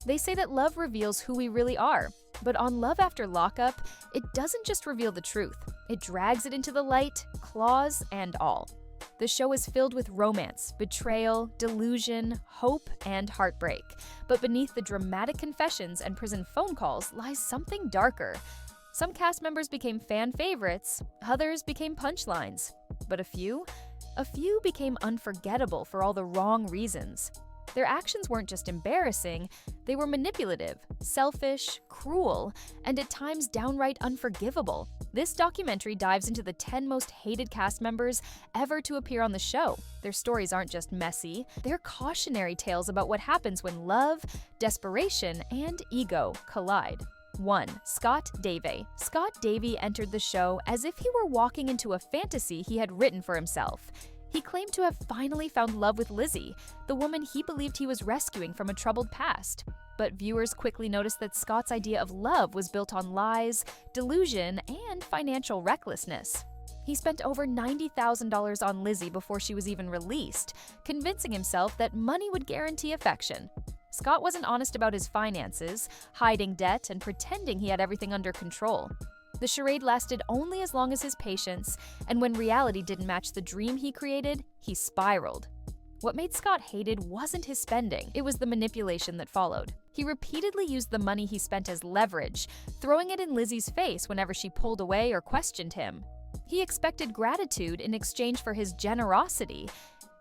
They say that love reveals who we really are, but on Love After Lockup, it doesn't just reveal the truth. It drags it into the light, claws and all. The show is filled with romance, betrayal, delusion, hope, and heartbreak. But beneath the dramatic confessions and prison phone calls lies something darker. Some cast members became fan favorites, others became punchlines. But a few became unforgettable for all the wrong reasons. Their actions weren't just embarrassing, they were manipulative, selfish, cruel, and at times downright unforgivable. This documentary dives into the 10 most hated cast members ever to appear on the show. Their stories aren't just messy, they're cautionary tales about what happens when love, desperation, and ego collide. 1. Scott Davyy. Scott Davyy entered the show as if he were walking into a fantasy he had written for himself. He claimed to have finally found love with Lizzie, the woman he believed he was rescuing from a troubled past. But viewers quickly noticed that Scott's idea of love was built on lies, delusion, and financial recklessness. He spent over $90,000 on Lizzie before she was even released, convincing himself that money would guarantee affection. Scott wasn't honest about his finances, hiding debt and pretending he had everything under control. The charade lasted only as long as his patience, and when reality didn't match the dream he created, he spiraled. What made Scott hated wasn't his spending, it was the manipulation that followed. He repeatedly used the money he spent as leverage, throwing it in Lizzie's face whenever she pulled away or questioned him. He expected gratitude in exchange for his generosity,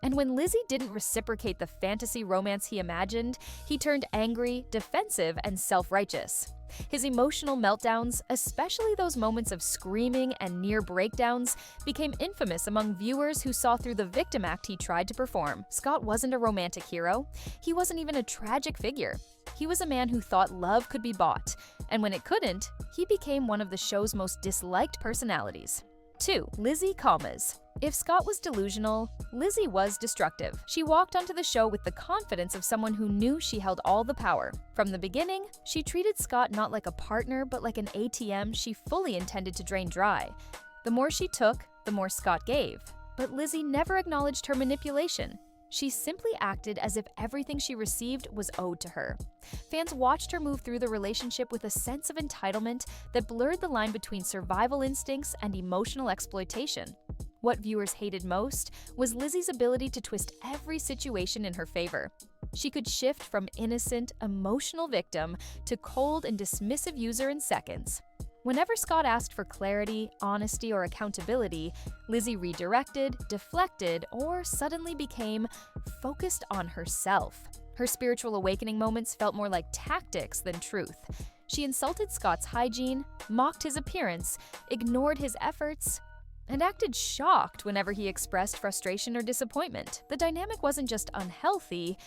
and when Lizzie didn't reciprocate the fantasy romance he imagined, he turned angry, defensive, and self-righteous. His emotional meltdowns, especially those moments of screaming and near breakdowns, became infamous among viewers who saw through the victim act he tried to perform. Scott wasn't a romantic hero. He wasn't even a tragic figure. He was a man who thought love could be bought, and when it couldn't, he became one of the show's most disliked personalities. 2. Lizzie Commas. If Scott was delusional, Lizzie was destructive. She walked onto the show with the confidence of someone who knew she held all the power. From the beginning, she treated Scott not like a partner but like an ATM she fully intended to drain dry. The more she took, the more Scott gave. But Lizzie never acknowledged her manipulation. She simply acted as if everything she received was owed to her. Fans watched her move through the relationship with a sense of entitlement that blurred the line between survival instincts and emotional exploitation. What viewers hated most was Lizzie's ability to twist every situation in her favor. She could shift from innocent, emotional victim to cold and dismissive user in seconds. Whenever Scott asked for clarity, honesty, or accountability, Lizzie redirected, deflected, or suddenly became focused on herself. Her spiritual awakening moments felt more like tactics than truth. She insulted Scott's hygiene, mocked his appearance, ignored his efforts, and acted shocked whenever he expressed frustration or disappointment. The dynamic wasn't just unhealthy,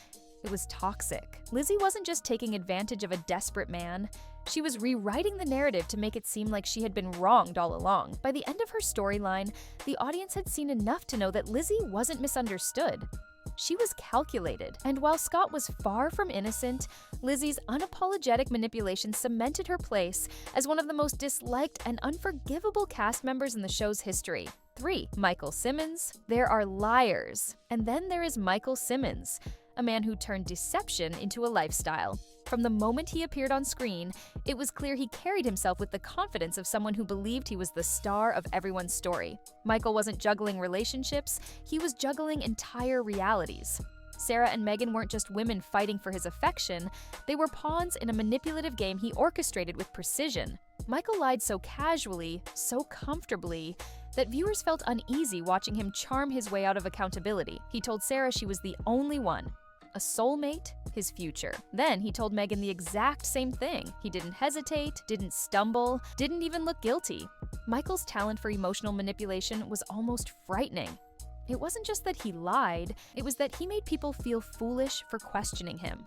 it was toxic. Lizzie wasn't just taking advantage of a desperate man, she was rewriting the narrative to make it seem like she had been wronged all along. By the end of her storyline, the audience had seen enough to know that Lizzie wasn't misunderstood. She was calculated, and while Scott was far from innocent, Lizzie's unapologetic manipulation cemented her place as one of the most disliked and unforgivable cast members in the show's history. 3. Michael Simmons. There are liars. And then there is Michael Simmons, a man who turned deception into a lifestyle. From the moment he appeared on screen, it was clear he carried himself with the confidence of someone who believed he was the star of everyone's story. Michael wasn't juggling relationships, he was juggling entire realities. Sarah and Megan weren't just women fighting for his affection, they were pawns in a manipulative game he orchestrated with precision. Michael lied so casually, so comfortably, that viewers felt uneasy watching him charm his way out of accountability. He told Sarah she was the only one, a soulmate, his future. Then he told Megan the exact same thing. He didn't hesitate, didn't stumble, didn't even look guilty. Michael's talent for emotional manipulation was almost frightening. It wasn't just that he lied, it was that he made people feel foolish for questioning him.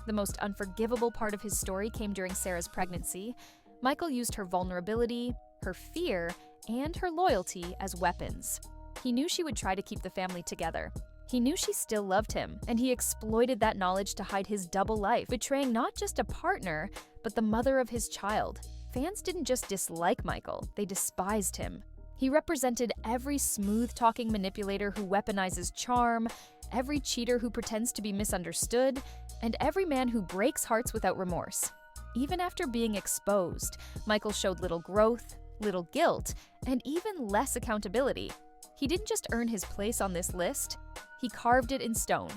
The most unforgivable part of his story came during Sarah's pregnancy. Michael used her vulnerability, her fear, and her loyalty as weapons. He knew she would try to keep the family together. He knew she still loved him, and he exploited that knowledge to hide his double life, betraying not just a partner, but the mother of his child. Fans didn't just dislike Michael, they despised him. He represented every smooth-talking manipulator who weaponizes charm, every cheater who pretends to be misunderstood, and every man who breaks hearts without remorse. Even after being exposed, Michael showed little growth, little guilt, and even less accountability. He didn't just earn his place on this list, he carved it in stone.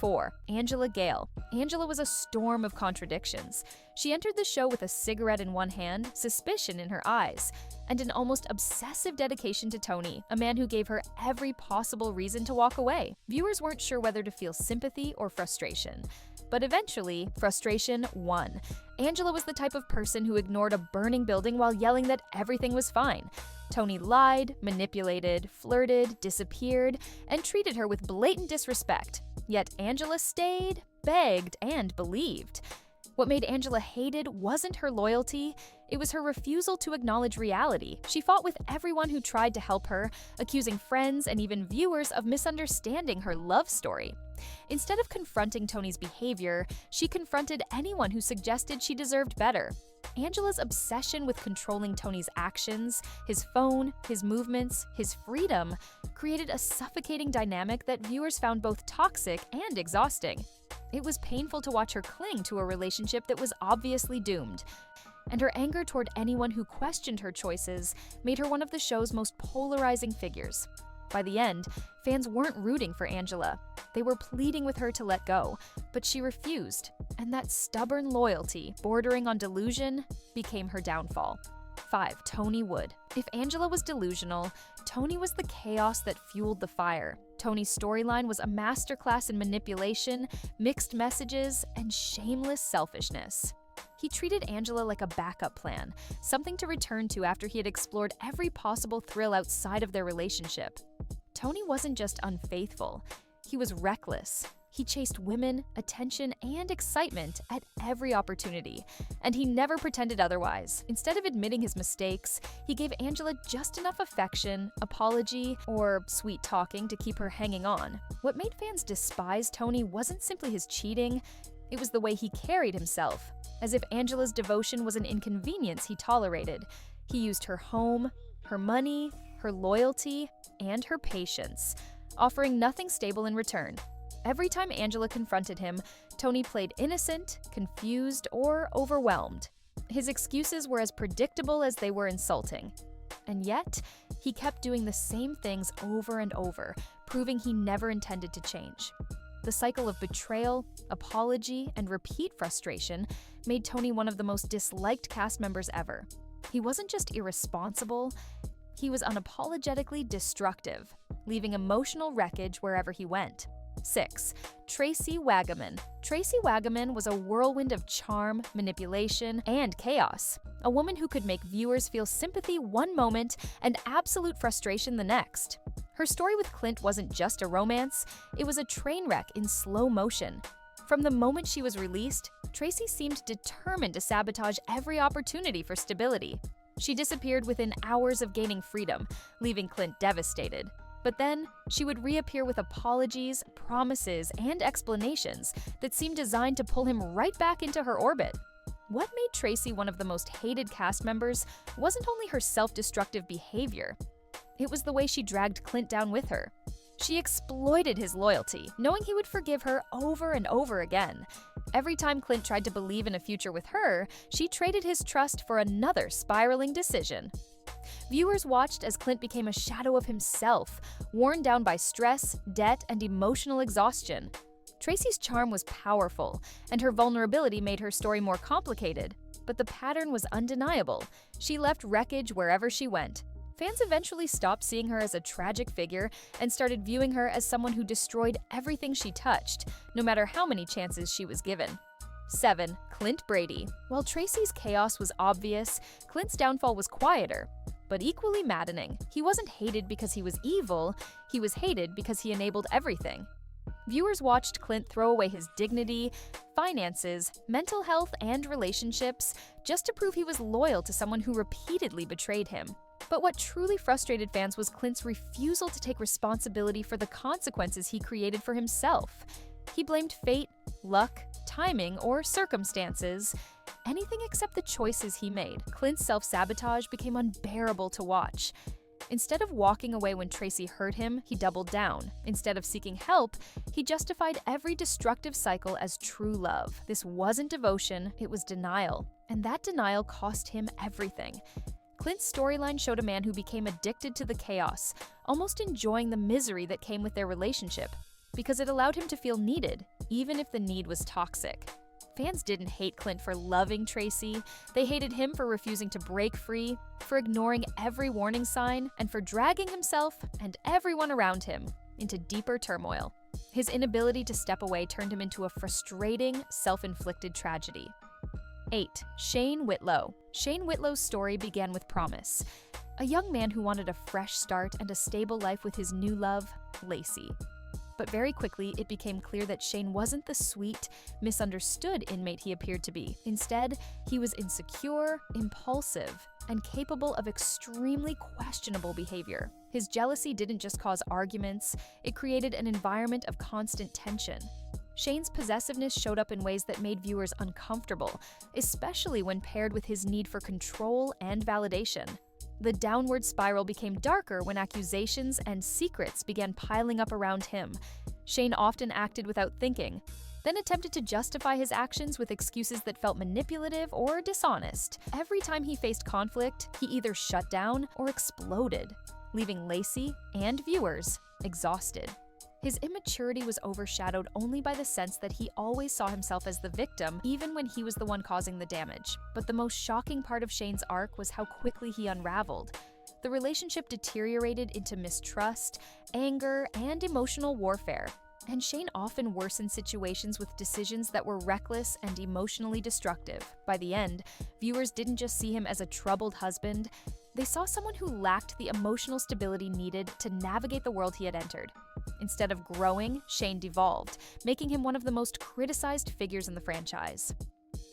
4. Angela Gail. Angela was a storm of contradictions. She entered the show with a cigarette in one hand, suspicion in her eyes, and an almost obsessive dedication to Tony, a man who gave her every possible reason to walk away. Viewers weren't sure whether to feel sympathy or frustration. But eventually, frustration won. Angela was the type of person who ignored a burning building while yelling that everything was fine. Tony lied, manipulated, flirted, disappeared, and treated her with blatant disrespect. Yet Angela stayed, begged, and believed. What made Angela hated wasn't her loyalty, it was her refusal to acknowledge reality. She fought with everyone who tried to help her, accusing friends and even viewers of misunderstanding her love story. Instead of confronting Tony's behavior, she confronted anyone who suggested she deserved better. Angela's obsession with controlling Tony's actions, his phone, his movements, his freedom, created a suffocating dynamic that viewers found both toxic and exhausting. It was painful to watch her cling to a relationship that was obviously doomed. And her anger toward anyone who questioned her choices made her one of the show's most polarizing figures. By the end, fans weren't rooting for Angela. They were pleading with her to let go, but she refused, and that stubborn loyalty, bordering on delusion, became her downfall. 5. Tony Wood. If Angela was delusional, Tony was the chaos that fueled the fire. Tony's storyline was a masterclass in manipulation, mixed messages, and shameless selfishness. He treated Angela like a backup plan, something to return to after he had explored every possible thrill outside of their relationship. Tony wasn't just unfaithful, he was reckless. He chased women, attention, and excitement at every opportunity, and he never pretended otherwise. Instead of admitting his mistakes, he gave Angela just enough affection, apology, or sweet talking to keep her hanging on. What made fans despise Tony wasn't simply his cheating, it was the way he carried himself. As if Angela's devotion was an inconvenience he tolerated. He used her home, her money, her loyalty, and her patience, offering nothing stable in return. Every time Angela confronted him, Tony played innocent, confused, or overwhelmed. His excuses were as predictable as they were insulting. And yet, he kept doing the same things over and over, proving he never intended to change. The cycle of betrayal, apology, and repeat frustration made Tony one of the most disliked cast members ever. He wasn't just irresponsible, he was unapologetically destructive, leaving emotional wreckage wherever he went. 6. Tracy Wagaman. Tracy Wagaman was a whirlwind of charm, manipulation, and chaos. A woman who could make viewers feel sympathy one moment and absolute frustration the next. Her story with Clint wasn't just a romance, it was a train wreck in slow motion. From the moment she was released, Tracy seemed determined to sabotage every opportunity for stability. She disappeared within hours of gaining freedom, leaving Clint devastated. But then, she would reappear with apologies, promises, and explanations that seemed designed to pull him right back into her orbit. What made Tracy one of the most hated cast members wasn't only her self-destructive behavior. It was the way she dragged Clint down with her. She exploited his loyalty, knowing he would forgive her over and over again. Every time Clint tried to believe in a future with her, she traded his trust for another spiraling decision. Viewers watched as Clint became a shadow of himself, worn down by stress, debt, and emotional exhaustion. Tracy's charm was powerful, and her vulnerability made her story more complicated. But the pattern was undeniable. She left wreckage wherever she went. Fans eventually stopped seeing her as a tragic figure and started viewing her as someone who destroyed everything she touched, no matter how many chances she was given. 7. Clint Brady. While Tracy's chaos was obvious, Clint's downfall was quieter, but equally maddening. He wasn't hated because he was evil, he was hated because he enabled everything. Viewers watched Clint throw away his dignity, finances, mental health, and relationships just to prove he was loyal to someone who repeatedly betrayed him. But what truly frustrated fans was Clint's refusal to take responsibility for the consequences he created for himself. He blamed fate, luck, timing, or circumstances, anything except the choices he made. Clint's self-sabotage became unbearable to watch. Instead of walking away when Tracy hurt him, he doubled down. Instead of seeking help, he justified every destructive cycle as true love. This wasn't devotion, it was denial. And that denial cost him everything. Clint's storyline showed a man who became addicted to the chaos, almost enjoying the misery that came with their relationship, because it allowed him to feel needed, even if the need was toxic. Fans didn't hate Clint for loving Tracy, they hated him for refusing to break free, for ignoring every warning sign, and for dragging himself and everyone around him into deeper turmoil. His inability to step away turned him into a frustrating, self-inflicted tragedy. 8. Shane Whitlo. Shane Whitlo's story began with promise. A young man who wanted a fresh start and a stable life with his new love, Lacy. But very quickly, it became clear that Shane wasn't the sweet, misunderstood inmate he appeared to be. Instead, he was insecure, impulsive, and capable of extremely questionable behavior. His jealousy didn't just cause arguments, it created an environment of constant tension. Shane's possessiveness showed up in ways that made viewers uncomfortable, especially when paired with his need for control and validation. The downward spiral became darker when accusations and secrets began piling up around him. Shane often acted without thinking, then attempted to justify his actions with excuses that felt manipulative or dishonest. Every time he faced conflict, he either shut down or exploded, leaving Lacy and viewers exhausted. His immaturity was overshadowed only by the sense that he always saw himself as the victim, even when he was the one causing the damage. But the most shocking part of Shane's arc was how quickly he unraveled. The relationship deteriorated into mistrust, anger, and emotional warfare. And Shane often worsened situations with decisions that were reckless and emotionally destructive. By the end, viewers didn't just see him as a troubled husband, they saw someone who lacked the emotional stability needed to navigate the world he had entered. Instead of growing, Shane devolved, making him one of the most criticized figures in the franchise.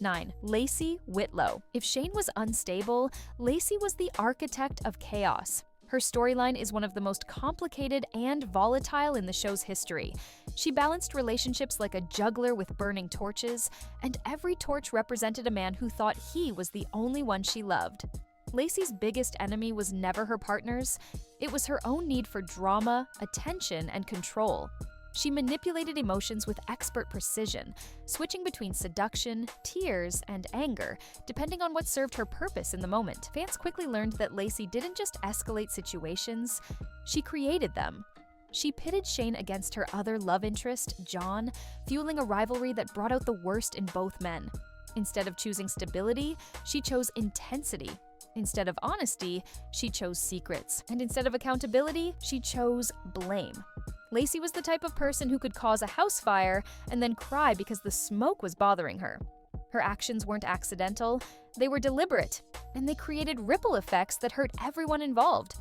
9. Lacy Whitlo. If Shane was unstable, Lacy was the architect of chaos. Her storyline is one of the most complicated and volatile in the show's history. She balanced relationships like a juggler with burning torches, and every torch represented a man who thought he was the only one she loved. Lacy's biggest enemy was never her partners, it was her own need for drama, attention, and control. She manipulated emotions with expert precision, switching between seduction, tears, and anger, depending on what served her purpose in the moment. Fans quickly learned that Lacy didn't just escalate situations, she created them. She pitted Shane against her other love interest, John, fueling a rivalry that brought out the worst in both men. Instead of choosing stability, she chose intensity. Instead of honesty, she chose secrets. And instead of accountability, she chose blame. Lacy was the type of person who could cause a house fire and then cry because the smoke was bothering her. Her actions weren't accidental, they were deliberate, and they created ripple effects that hurt everyone involved.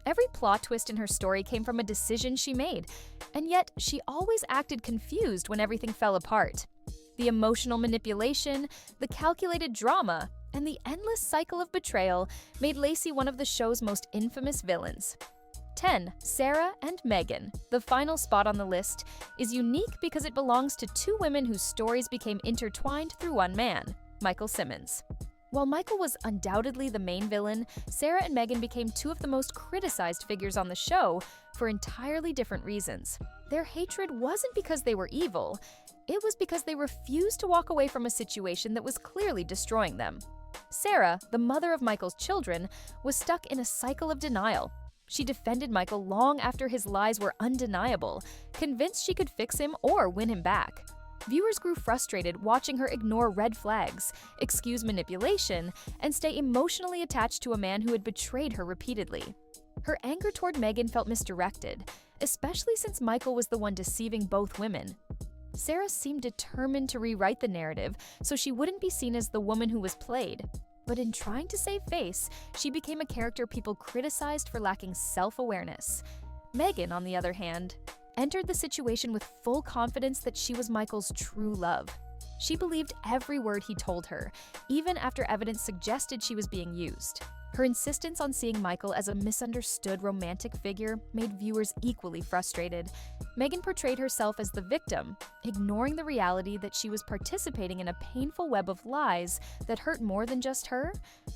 Every plot twist in her story came from a decision she made, and yet she always acted confused when everything fell apart. The emotional manipulation, the calculated drama, and the endless cycle of betrayal made Lacy one of the show's most infamous villains. 10. Sarah and Megan. The final spot on the list is unique because it belongs to two women whose stories became intertwined through one man, Michael Simmons. While Michael was undoubtedly the main villain, Sarah and Megan became two of the most criticized figures on the show for entirely different reasons. Their hatred wasn't because they were evil, it was because they refused to walk away from a situation that was clearly destroying them. Sarah, the mother of Michael's children, was stuck in a cycle of denial. She defended Michael long after his lies were undeniable, convinced she could fix him or win him back. Viewers grew frustrated watching her ignore red flags, excuse manipulation, and stay emotionally attached to a man who had betrayed her repeatedly. Her anger toward Megan felt misdirected, especially since Michael was the one deceiving both women. Sarah seemed determined to rewrite the narrative so she wouldn't be seen as the woman who was played. But in trying to save face, she became a character people criticized for lacking self-awareness. Megan, on the other hand, entered the situation with full confidence that she was Michael's true love. She believed every word he told her, even after evidence suggested she was being used. Her insistence on seeing Michael as a misunderstood romantic figure made viewers equally frustrated. Megan portrayed herself as the victim, ignoring the reality that she was participating in a painful web of lies that hurt more than just her.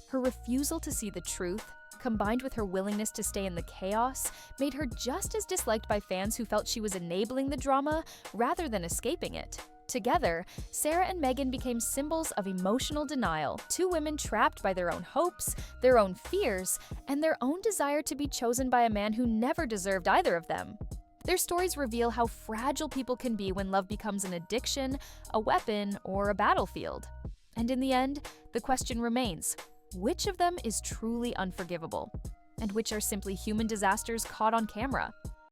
Her refusal to see the truth, combined with her willingness to stay in the chaos, made her just as disliked by fans who felt she was enabling the drama rather than escaping it. Together, Sarah and Megan became symbols of emotional denial, two women trapped by their own hopes, their own fears, and their own desire to be chosen by a man who never deserved either of them. Their stories reveal how fragile people can be when love becomes an addiction, a weapon, or a battlefield. And in the end, the question remains, which of them is truly unforgivable? And which are simply human disasters caught on camera?